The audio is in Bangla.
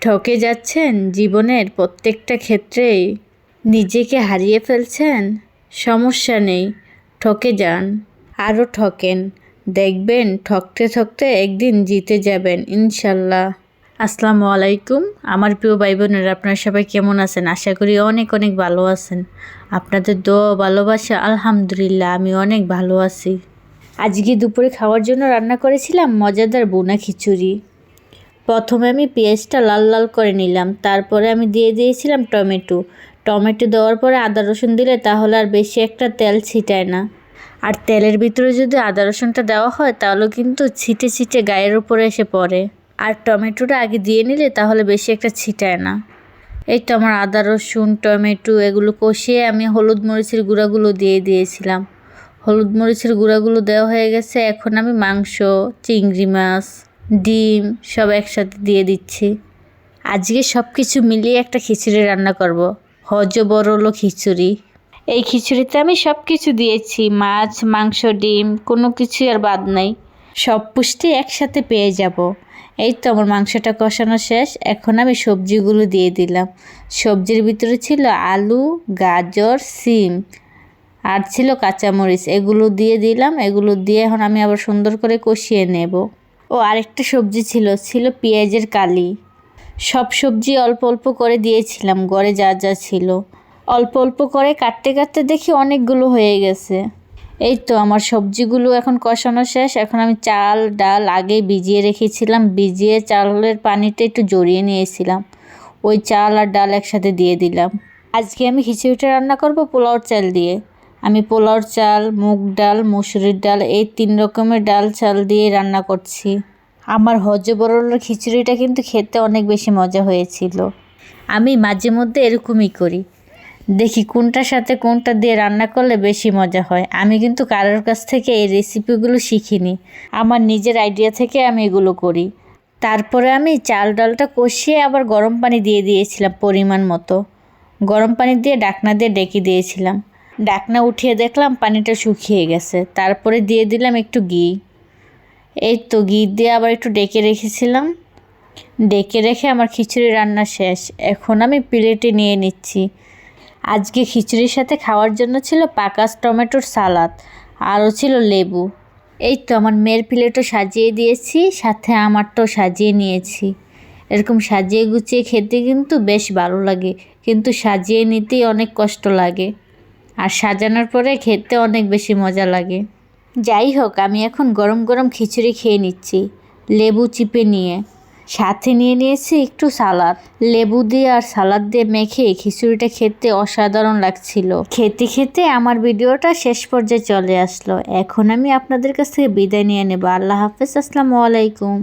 ঠকে যাচ্ছেন জীবনের প্রত্যেকটা ক্ষেত্রেই, নিজেকে হারিয়ে ফেলছেন? সমস্যা নেই, ঠকে যান, আরও ঠকেন, দেখবেন ঠকতে ঠকতে একদিন জিতে যাবেন ইনশাল্লাহ। আসসালামু আলাইকুম আমার প্রিয় ভাই বোনেরা, আপনারা সবাই কেমন আছেন? আশা করি অনেক অনেক ভালো আছেন। আপনাদের দোয়া ভালোবাসা আলহামদুলিল্লাহ আমি অনেক ভালো আছি। আজকে দুপুরে খাওয়ার জন্য রান্না করেছিলাম মজাদার বোনা খিচুড়ি। প্রথমে আমি পেঁয়াজটা লাল লাল করে নিলাম, তারপরে আমি দিয়ে দিয়েছিলাম টমেটো দেওয়ার পরে আদা রসুন দিলে তাহলে আর বেশি একটা তেল ছিটায় না। আর তেলের ভিতরে যদি আদা রসুনটা দেওয়া হয় তাহলে কিন্তু ছিটে ছিটে গায়ের উপরে এসে পড়ে। আর টমেটোটা আগে দিয়ে নিলে তাহলে বেশি একটা ছিটায় না। এই তো আমার আদা রসুন টমেটো এগুলো কষিয়ে আমি হলুদ মরিচের গুঁড়াগুলো দিয়ে দিয়েছিলাম। হলুদ মরিচের গুঁড়াগুলো দেওয়া হয়ে গেছে। এখন আমি মাংস, চিংড়ি মাছ, ডিম সব একসাথে দিয়ে দিচ্ছি। আজকে সব কিছু মিলিয়ে একটা খিচুড়ি রান্না করব, হজবরল খিচুড়ি। এই খিচুড়িতে আমি সব কিছু দিয়েছি, মাছ মাংস ডিম, কোনো কিছুই আর বাদ নাই। সব পুষ্টি একসাথে পেয়ে যাব। এই তো আমার মাংসটা কষানো শেষ। এখন আমি সবজিগুলো দিয়ে দিলাম। সবজির ভিতরে ছিল আলু, গাজর, সিম আর ছিল কাঁচামরিচ, এগুলো দিয়ে দিলাম। এগুলো দিয়ে এখন আমি আবার সুন্দর করে কষিয়ে নেব। ও আরেকটা সবজি ছিল পেঁয়াজের কালি। সব সবজি অল্প অল্প করে দিয়েছিলাম, ঘরে যা যা ছিল অল্প অল্প করে কাটতে কাটতে দেখি অনেকগুলো হয়ে গেছে। এই তো আমার সবজিগুলো এখন কষানো শেষ। এখন আমি চাল ডাল আগে ভিজিয়ে রেখেছিলাম, ভিজিয়ে চালের পানিটা একটু জড়িয়ে নিয়েছিলাম, ওই চাল আর ডাল একসাথে দিয়ে দিলাম। আজকে আমি খিচুড়িটা রান্না করব পোলাওর চাল দিয়ে। আমি পোলাওর চাল, মুগ ডাল, মসুরির ডাল এই 3 রকমের ডাল চাল দিয়ে রান্না করছি। আমার হজবরল খিচুড়িটা কিন্তু খেতে অনেক বেশি মজা হয়েছিল। আমি মাঝে মধ্যে এরকমই করি, দেখি কোনটার সাথে কোনটা দিয়ে রান্না করলে বেশি মজা হয়। আমি কিন্তু কারোর কাছ থেকে এই রেসিপিগুলো শিখিনি, আমার নিজের আইডিয়া থেকে আমি এগুলো করি। তারপরে আমি চাল ডালটা কষিয়ে আবার গরম পানি দিয়ে দিয়েছিলাম পরিমাণ মতো। গরম পানি দিয়ে ঢাকনা দিয়ে ডেকে দিয়েছিলাম। ঢাকনা উঠিয়ে দেখলাম পানিটা শুকিয়ে গেছে। তারপরে দিয়ে দিলাম একটু ঘি। এই তো ঘি দিয়ে আবার একটু ডেকে রেখেছিলাম। ডেকে রেখে আমার খিচুড়ি রান্না শেষ। এখন আমি প্লেটে নিয়ে নিচ্ছি। আজকে খিচুড়ির সাথে খাওয়ার জন্য ছিল পাকা টমেটোর সালাদ, আরও ছিল লেবু। এই তো আমার মেয়ের প্লেটও সাজিয়ে দিয়েছি, সাথে আমারটাও সাজিয়ে নিয়েছি। এরকম সাজিয়ে গুছিয়ে খেতে কিন্তু বেশ ভালো লাগে, কিন্তু সাজিয়ে নিতেই অনেক কষ্ট লাগে, আর সাজানোর পরে খেতে অনেক বেশি মজা লাগে। যাই হোক, আমি এখন গরম গরম খিচুড়ি খেয়ে নিচ্ছি লেবু চিপে নিয়ে। সাথে নিয়ে নিয়েছি একটু সালাদ। লেবু দিয়ে আর সালাদ দিয়ে মেখে খিচুড়িটা খেতে অসাধারণ লাগছিল। খেতে খেতে আমার ভিডিওটা শেষ পর্যায়ে চলে আসলো। এখন আমি আপনাদের কাছ থেকে বিদায় নিয়ে নেব। আল্লাহ হাফেজ, আসসালামু আলাইকুম।